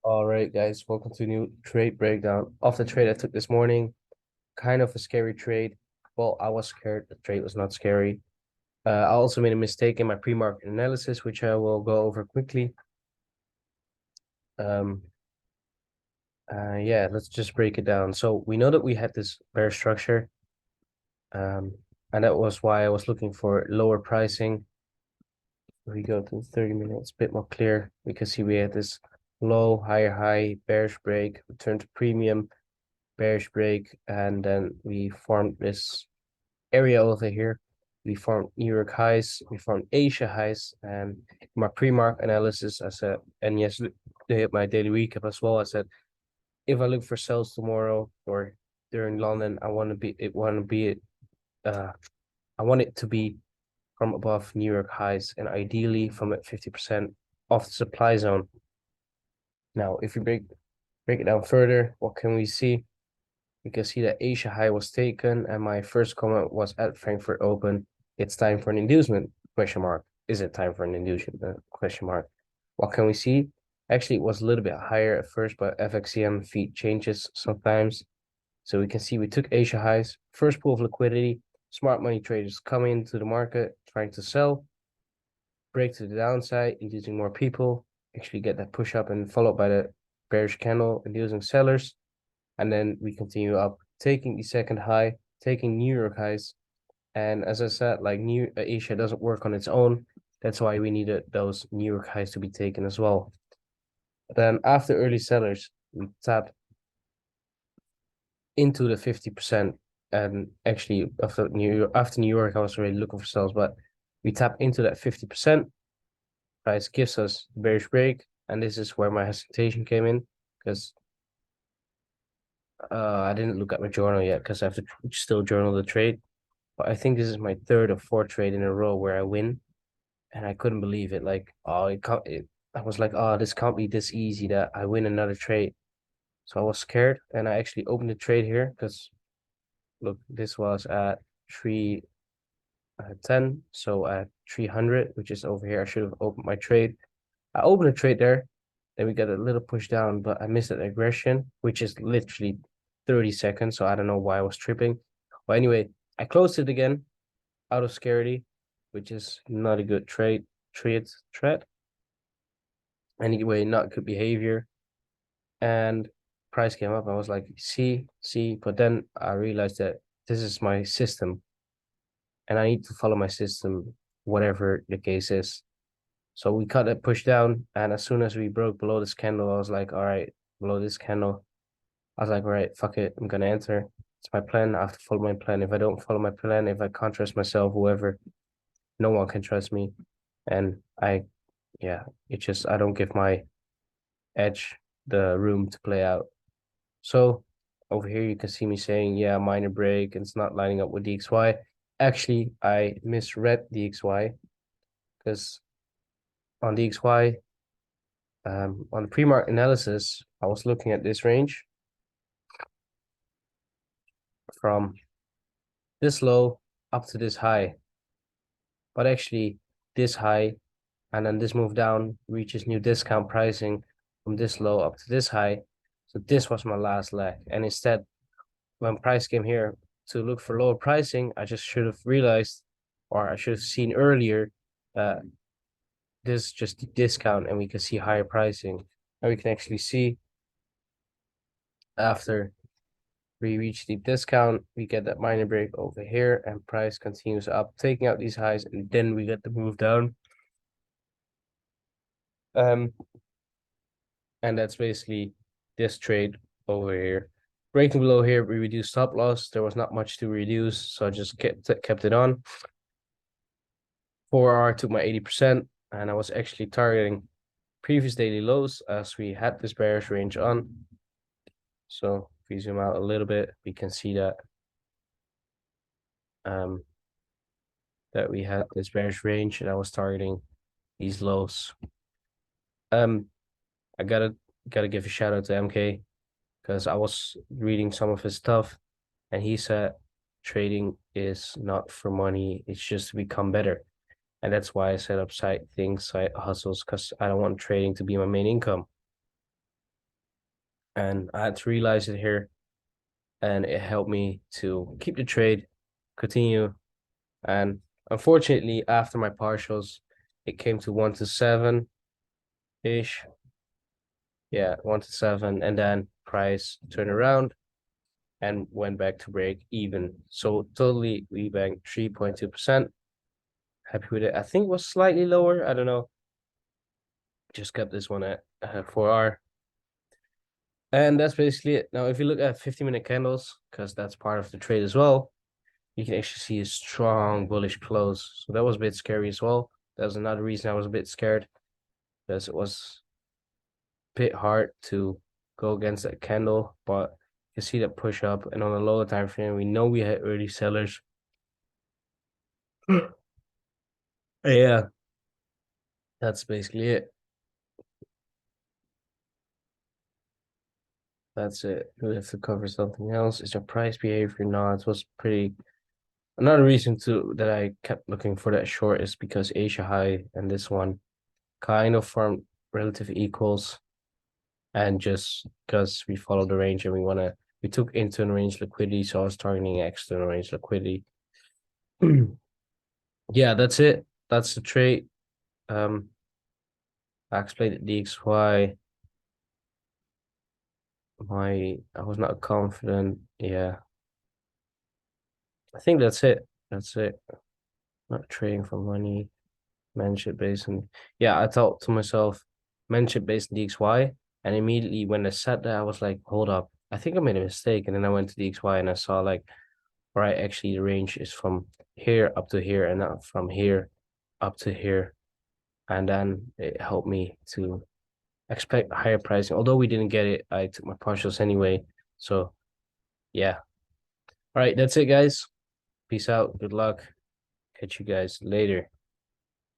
All right, guys, welcome to a new trade breakdown of the trade I took this morning. Kind of a scary trade. Well, I was scared. The trade was not scary. I also made a mistake in my pre-market analysis, which I will go over quickly. Um, yeah, let's just break it down. So we know that we had this bear structure, um, and that was why I was looking for lower pricing. If we go to 30 minutes, a bit more clear. We can see we had this low, higher high, bearish break, return to premium, bearish break, and then we formed this area over here. We formed New York highs, we formed Asia highs, and my pre-mark analysis, I said, and yes, my daily recap as well. I said, if I look for sales tomorrow or during London, uh, I want it to be from above New York highs, and ideally from at 50% of the supply zone. Now, if we break it down further, what can we see? You can see that Asia high was taken, and my first comment was at Frankfurt Open. It's time for an inducement? Question mark. Is it time for an inducement? Question mark. What can we see? Actually, it was a little bit higher at first, but FXCM feed changes sometimes. So we can see we took Asia highs, first pool of liquidity, smart money traders coming into the market, trying to sell, break to the downside, inducing more people, actually get that push up and followed by the bearish candle, inducing sellers. And then we continue up, taking the second high, taking New York highs. And as I said, like New Asia doesn't work on its own. That's why we needed those New York highs to be taken as well. Then after early sellers, we tapped into the 50%. And actually after New York, I was already looking for sales, but we tap into that 50%. Price gives us bearish break. And this is where my hesitation came in because I didn't look at my journal yet because I have to still journal the trade. But I think this is my third or fourth trade in a row where I win, and I couldn't believe it. Like, oh, it can't. I was like, oh, this can't be this easy that I win another trade. So I was scared, and I actually opened the trade here because look, this was at 310, so at 300, which is over here. I should have opened my trade. I opened a trade there. Then we got a little push down, but I missed that aggression, which is literally 30 seconds. So I don't know why I was tripping. But anyway, I closed it again out of scarcity, which is not a good threat. Anyway, not good behavior. And price came up. I was like, see, but then I realized that this is my system and I need to follow my system, whatever the case is. So we cut that push down, and as soon as we broke below this candle, I was like, all right, below this candle, I was like, all right, fuck it, I'm gonna enter. It's my plan. I have to follow my plan. If I don't follow my plan, if I can't trust myself, whoever, no one can trust me. And yeah, I don't give my edge the room to play out. So over here, you can see me saying, yeah, minor break, and it's not lining up with the XY. Actually, I misread the XY because on the XY, on the pre-market analysis, I was looking at this range from this low up to this high, but actually this high and then this move down reaches new discount pricing from this low up to this high. So this was my last leg. And instead, when price came here to look for lower pricing, I just should have realized, or I should have seen earlier, that this is just discount and we can see higher pricing. And we can actually see after we reach the discount, we get that minor break over here and price continues up, taking out these highs, and then we get the move down. Um, and that's basically this trade over here. Breaking below here, we reduced stop loss. There was not much to reduce, so I just kept it on. 4R took my 80%, and I was actually targeting previous daily lows as we had this bearish range on. So if we zoom out a little bit, we can see that that we had this bearish range and I was targeting these lows. I gotta give a shout out to MK because I was reading some of his stuff and he said trading is not for money, it's just to become better. And that's why I set up side hustles, because I don't want trading to be my main income. and I had to realize it here, and it helped me to keep the trade, continue, and unfortunately, after my partials, it came to 1 to 7 ish. Yeah, 1 to 7, and then price turned around and went back to break even. So totally, we banked 3.2%. Happy with it. I think it was slightly lower. I don't know. Just kept this one at 4R. And that's basically it. Now, if you look at 50-minute candles, because that's part of the trade as well, you can actually see a strong bullish close. So that was a bit scary as well. That was another reason I was a bit scared, because it was a bit hard to go against that candle. But you see that push up, and on the lower time frame, we know we had early sellers. Yeah, that's basically it. That's it. We have to cover something else. Is your price behavior? No, it was pretty. Another reason to that I kept looking for that short is because Asia high and this one kind of formed relative equals, and just because we follow the range and we took internal range liquidity, so I was targeting external range liquidity. Yeah, that's it. That's the trade. Um, I explained the DXY. I was not confident. Yeah, I think that's it. That's it. Not trading for money. Mentorship based on, yeah, I thought to myself, mentorship based on DXY. And immediately when I sat there, I was like, hold up, I think I made a mistake. And then I went to DXY and I saw like, right, actually the range is from here up to here and not from here up to here. And then it helped me to expect higher pricing. Although we didn't get it, I took my partials anyway. So yeah. All right, that's it, guys. Peace out. Good luck. Catch you guys later.